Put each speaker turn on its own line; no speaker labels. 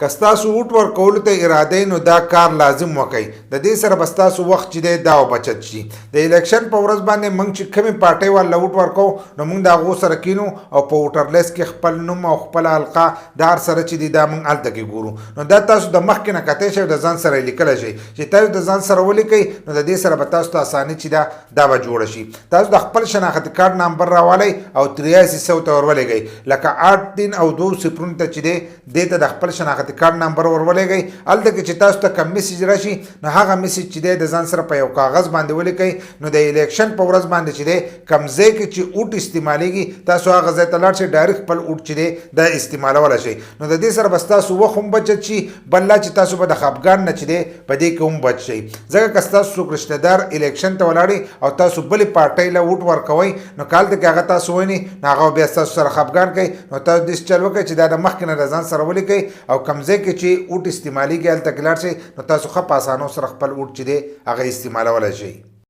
که ستاسو ووټ ورکولو ته اراده نو دا کار لازم وکئ. د دې سره به ستاسو وخت چې دی دا بچت شي. د الیکشن په ورځ باندې موږ چې کومې پارټۍ والا ووټ ورکوو نو موږ د هغو سره کینو او په ووټر لیست کې خپل نوم او خپله حلقه د هر سره چې دی دا موږ هلته کې ګورو. نو دا تاسو د مخکې نه کتی شئ د ځان سره یې لیکلی شئ چې تاسو د ځان سره ولیکئ نو د دې سره به تاسو ته اساني چې دا به جوړه شي. تاسو د خپل شناختي کارت نمبر راوالی او 8300 ته ورولېږئ لکه 8 3 او 2 صفرونو ته چې دی دې ته د خپل شناختي کارت نمبر ولګئ. هلته کې چې تاسو ته کوم میسج راشي نو هغه میسج چې دی د ځان سره په یو کاغذ باندې ولیکئ. نو د الیکشن په ورځ باندې چې دی کوم ځای کې چې اوټ استعمالیږي تاسو هغه ځای ته لاړ شئ ډایرکټ خپل اوټ چې دی دا استعمالولی شئ. نو د دې سره به ستاسو وخت هم بچت شي بل لا چې تاسو به د خفګان نه چې دی په دې کې هم بچ شئ. ځکه که ستاسو څوک رشته دار الیکشن ته ولاړي او تاسو بلې پارټۍ له ووټ ورکوئ نو که هلته کې هغه تاسو ویني نو هغه بیا ستاسو سره خفګان کوي. نو تاسو داسې چل وکړئ چې دا د مخکې نه د ځان سره ولیکئ او کوم ځای کې چې اوټ استعمالي کې هلته کې لاړ شئ نو تاسو ښه په اسانو سره خپل اوټ چې دی هغه استعمالولی شئ.